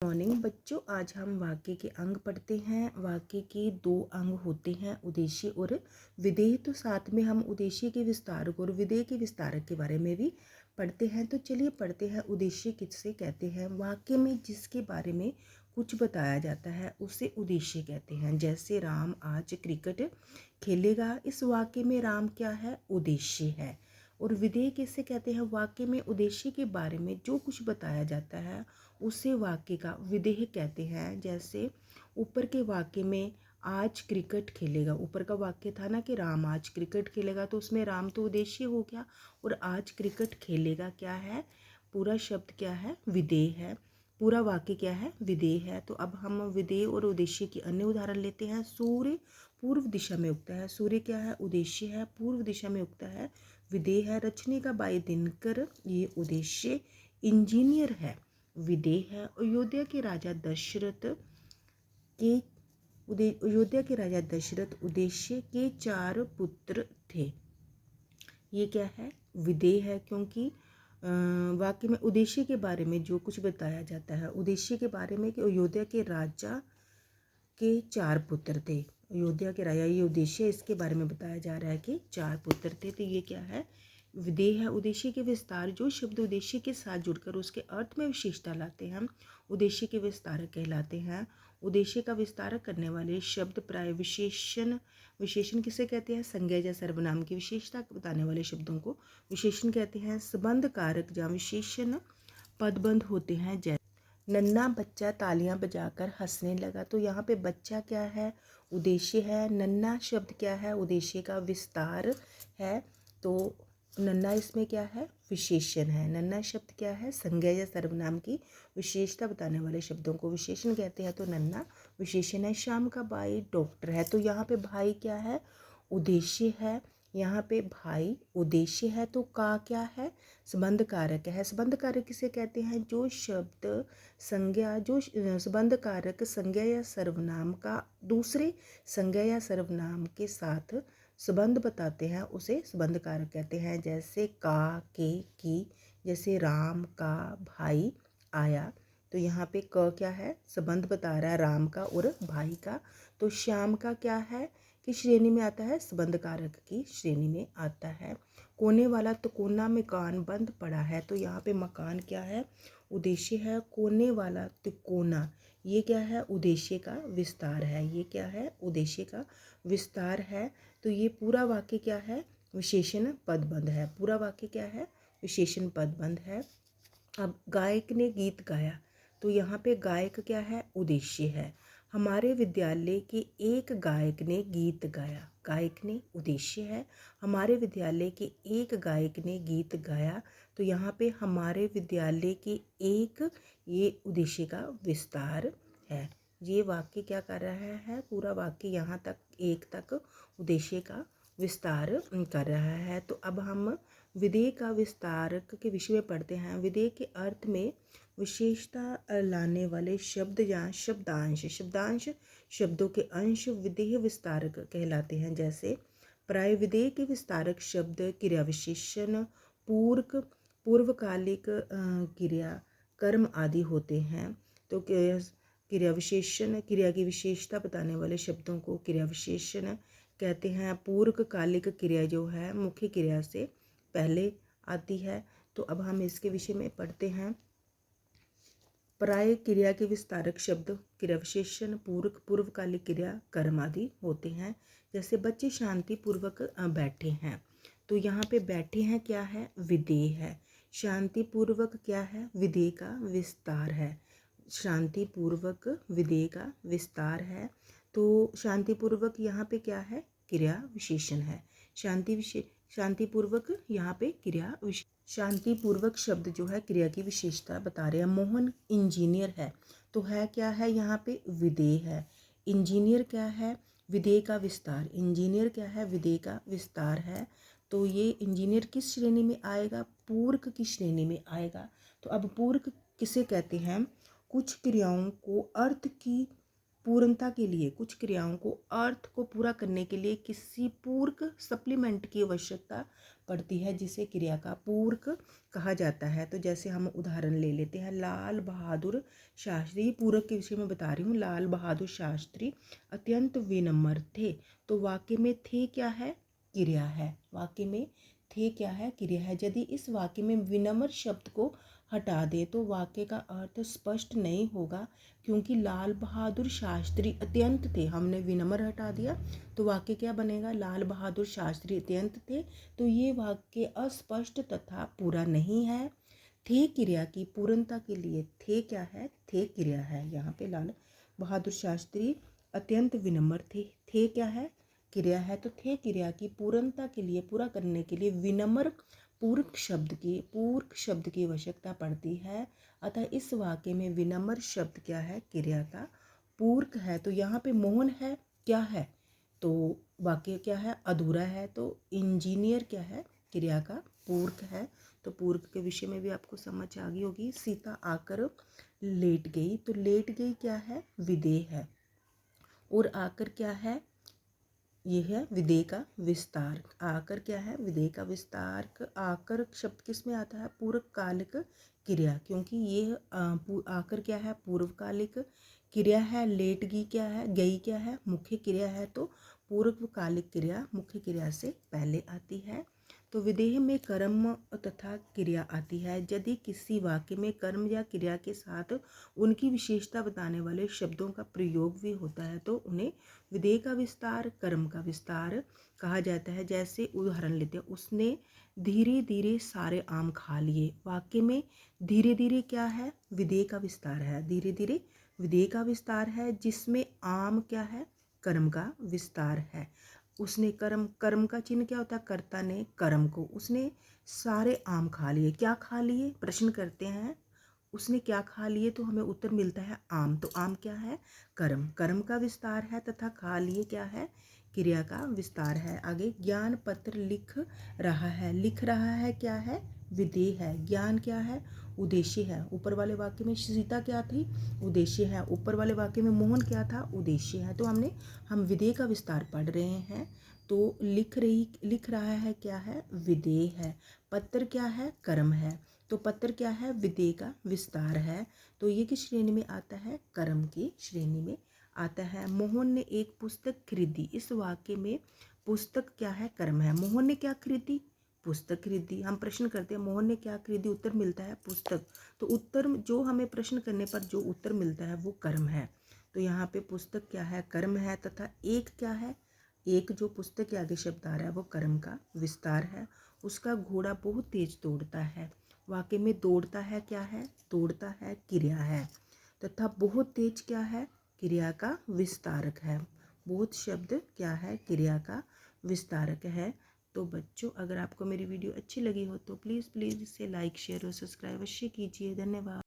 Morning बच्चों, आज हम वाक्य के अंग पढ़ते हैं। वाक्य के दो अंग होते हैं, उद्देश्य और विधेय। तो साथ में हम उद्देश्य के विस्तारक और विधेय के विस्तारक के बारे में भी पढ़ते हैं। तो चलिए पढ़ते हैं। उद्देश्य किससे कहते हैं? वाक्य में जिसके बारे में कुछ बताया जाता है उसे उद्देश्य कहते हैं। जैसे राम आज क्रिकेट खेलेगा, इस वाक्य में राम क्या है? उद्देश्य है। और विधेय किससे कहते हैं? वाक्य में उद्देश्य के बारे में जो कुछ बताया जाता है उसे वाक्य का विधेय कहते हैं। जैसे ऊपर के वाक्य में आज क्रिकेट खेलेगा, ऊपर का वाक्य था ना कि राम आज क्रिकेट खेलेगा, तो उसमें राम तो उद्देश्य हो गया और आज क्रिकेट खेलेगा क्या है? पूरा शब्द क्या है? विधेय है। पूरा वाक्य क्या है? विधेय है। तो अब हम विधेय और उद्देश्य की अन्य उदाहरण लेते हैं। सूर्य पूर्व दिशा में उगता है। सूर्य क्या है? उद्देश्य है। पूर्व दिशा में उगता है, विधेय है। रचने का बाई दिनकर, ये उद्देश्य। इंजीनियर है, विधेय है। अयोध्या के राजा दशरथ उद्देश्य के 4 पुत्र थे। ये क्या है? विधेय है, क्योंकि वाक्य में उद्देश्य के बारे में जो कुछ बताया जाता है, उद्देश्य के बारे में कि अयोध्या के राजा के 4 पुत्र थे। अयोध्या के राजा, ये उद्देश्य है, इसके बारे में बताया जा रहा है कि 4 पुत्र थे। तो ये क्या है? विधेय है। उद्देश्य के विस्तार, जो शब्द उद्देश्य के साथ जुड़कर उसके अर्थ में विशेषता लाते हैं, उद्देश्य के विस्तारक कहलाते हैं। उद्देश्य का विस्तार करने वाले शब्द प्राय विशेषण। विशेषण किसे कहते हैं? संज्ञा या सर्वनाम की विशेषता बताने वाले शब्दों को विशेषण कहते हैं। संबंध कारक या विशेषण पदबंध होते हैं। जैसे नन्हा बच्चा तालियां बजाकर हंसने लगा, तो यहाँ पे बच्चा क्या है? उद्देश्य है। नन्हा शब्द क्या है? उद्देश्य का विस्तार है। तो नन्हा इसमें क्या है? विशेषण है। नन्हा शब्द क्या है? संज्ञा या सर्वनाम की विशेषता बताने वाले शब्दों को विशेषण कहते हैं। तो नन्हा विशेषण है। श्याम का भाई डॉक्टर है, तो यहाँ पे भाई क्या है? उद्देश्य है। यहाँ पे भाई उद्देश्य है, तो का क्या है? संबंध कारक है। संबंध कारक किसे कहते हैं? जो शब्द संज्ञा, जो संबंध कारक संज्ञा या सर्वनाम का दूसरे संज्ञा या सर्वनाम के साथ संबंध बताते हैं, उसे संबंध कारक कहते हैं। जैसे का, के, की। जैसे राम का भाई आया, तो यहाँ पे क क्या है? संबंध बता रहा है राम का और भाई का। तो श्याम का क्या है? किस श्रेणी में आता है? संबंध कारक की श्रेणी में आता है। कोने वाला तो कोना मकान बंद पड़ा है, तो यहाँ पे मकान क्या है? उद्देश्य है। कोने वाला तिकोना, ये क्या है? उद्देश्य का विस्तार है। ये क्या है? उद्देश्य का विस्तार है। तो ये पूरा वाक्य क्या है? विशेषण पदबंध है। पूरा वाक्य क्या है? विशेषण पदबंध है। अब गायक ने गीत गाया, तो यहाँ पे गायक क्या है? उद्देश्य है। हमारे विद्यालय के एक गायक ने गीत गाया, गायक ने उद्देश्य है। हमारे विद्यालय के एक गायक ने गीत गाया, तो यहाँ पे हमारे विद्यालय के एक, ये उद्देश्य का विस्तार है। ये वाक्य क्या कर रहा है? पूरा वाक्य यहाँ तक, एक तक उद्देश्य का विस्तार कर रहा है। तो अब हम विधेय का विस्तारक के विषय में पढ़ते हैं। विधेय के अर्थ में विशेषता लाने वाले शब्द या शब्दांश, शब्दांश शब्दों के अंश विधेय विस्तारक कहलाते हैं। जैसे प्राय विधेय के विस्तारक शब्द क्रिया विशेषण, पूर्वकालिक क्रिया, कर्म आदि होते हैं। तो क्रिया विशेषण, क्रिया की विशेषता बताने वाले शब्दों को क्रिया विशेषण कहते हैं। पूर्वकालिक क्रिया जो है मुख्य क्रिया से पहले आती है। तो अब हम इसके विषय में पढ़ते हैं। प्राय क्रिया के विस्तारक शब्द क्रिया विशेषण, पूर्वकालिक क्रिया, कर्म आदि होते हैं। जैसे बच्चे शांति पूर्वक बैठे हैं, तो यहाँ पे बैठे हैं क्या है? विधेय है। शांति पूर्वक क्या है? विधेय का विस्तार है। शांति पूर्वक विधेय का विस्तार है। तो शांति पूर्वक यहाँ पे क्या है? क्रिया विशेषण है। शांति पूर्वक यहाँ पे क्रिया शांति पूर्वक शब्द जो है क्रिया की विशेषता बता रहे हैं। मोहन इंजीनियर है, तो है क्या है? यहाँ पे विधेय है। इंजीनियर क्या है? विधेय का विस्तार। इंजीनियर क्या है? विधेय का विस्तार है। तो ये इंजीनियर किस श्रेणी में आएगा? पूरक की श्रेणी में आएगा। तो अब पूरक किसे कहते हैं? कुछ क्रियाओं को अर्थ की पूर्णता के लिए, कुछ क्रियाओं को अर्थ को पूरा करने के लिए किसी पूरक सप्लीमेंट की आवश्यकता पड़ती है जिसे क्रिया का पूरक कहा जाता है। तो जैसे हम उदाहरण ले लेते हैं, लाल बहादुर शास्त्री, पूरक के विषय में बता रही हूँ। लाल बहादुर शास्त्री अत्यंत विनम्र थे। तो वाक्य में थे क्या है? क्रिया है। वाक्य में थे क्या है? क्रिया है। यदि इस वाक्य में विनम्र शब्द को हटा दे तो वाक्य का अर्थ स्पष्ट नहीं होगा, क्योंकि लाल बहादुर शास्त्री अत्यंत थे, हमने विनम्र हटा दिया तो वाक्य क्या बनेगा? लाल बहादुर शास्त्री अत्यंत थे। तो ये वाक्य अस्पष्ट तथा पूरा नहीं है। थे क्रिया की पूर्णता के लिए थे क्या है? थे क्रिया है। यहाँ पे लाल बहादुर शास्त्री अत्यंत विनम्र थे। थे क्या है? क्रिया है। तो थे क्रिया की पूर्णता के लिए, पूरा करने के लिए विनम्र पूरक शब्द की आवश्यकता पड़ती है। अतः इस वाक्य में विनम्र शब्द क्या है? क्रिया का पूरक है। तो यहाँ पे मोहन है क्या है? तो वाक्य क्या है? अधूरा है। तो इंजीनियर क्या है? क्रिया का पूरक है। तो पूरक के विषय में भी आपको समझ आ गई होगी। सीता आकर लेट गई, तो लेट गई क्या है? विधेय है। और आकर क्या है? ये है विधेय का विस्तार। आकर क्या है? विधेय का विस्तार। आकर शब्द किस में आता है? पूर्वकालिक क्रिया, क्योंकि ये आकर क्या है? पूर्वकालिक क्रिया है। लेट गई क्या है? गई क्या है? मुख्य क्रिया है। तो पूर्वकालिक क्रिया मुख्य क्रिया से पहले आती है। तो विधेय में कर्म तथा क्रिया आती है। यदि किसी वाक्य में कर्म या क्रिया के साथ उनकी विशेषता बताने वाले शब्दों का प्रयोग भी होता है तो उन्हें विधेय का विस्तार, कर्म का विस्तार कहा जाता है। जैसे उदाहरण लेते हैं, उसने धीरे धीरे सारे आम खा लिए। वाक्य में धीरे धीरे क्या है? विधेय का विस्तार है। धीरे धीरे विधेय का विस्तार है, जिसमें आम क्या है? कर्म का विस्तार है। उसने कर्म का चिन्ह क्या होता है? कर्ता ने कर्म को, उसने सारे आम खा लिए। क्या खा लिए? प्रश्न करते हैं, उसने क्या खा लिए? तो हमें उत्तर मिलता है आम। तो आम क्या है? कर्म का विस्तार है। तथा खा लिए क्या है? क्रिया का विस्तार है। आगे ज्ञान पत्र लिख रहा है। लिख रहा है क्या है? विधेय है। ज्ञान क्या है? उद्देश्य है। ऊपर वाले वाक्य में सीता क्या थी? उद्देश्य है। ऊपर वाले वाक्य में मोहन क्या था? उद्देश्य है। तो हम विधेय का विस्तार पढ़ रहे हैं। तो लिख रहा है क्या है? विधेय है। पत्र क्या है? कर्म है। तो पत्र क्या है? विधेय का विस्तार है। तो ये किस श्रेणी में आता है? कर्म की श्रेणी में आता है। मोहन ने एक पुस्तक खरीदी। इस वाक्य में पुस्तक क्या है? कर्म है। मोहन ने क्या खरीदी? पुस्तक खरीदी। हम प्रश्न करते हैं मोहन ने क्या खरीदी? उत्तर मिलता है पुस्तक। तो उत्तर जो हमें प्रश्न करने पर जो उत्तर मिलता है वो कर्म है। तो यहाँ पे पुस्तक क्या है? कर्म है। तथा एक क्या है? एक जो पुस्तक के आगे शब्द आ रहा है वो कर्म का विस्तार है। उसका घोड़ा बहुत तेज दौड़ता है। वाक्य में दौड़ता है क्या है? दौड़ता है क्रिया है। तथा बहुत तेज क्या है? क्रिया का विस्तारक है। बहुत शब्द क्या है? क्रिया का विस्तारक है। तो बच्चों, अगर आपको मेरी वीडियो अच्छी लगी हो तो प्लीज़ इसे लाइक, शेयर और सब्सक्राइब अवश्य कीजिए। धन्यवाद।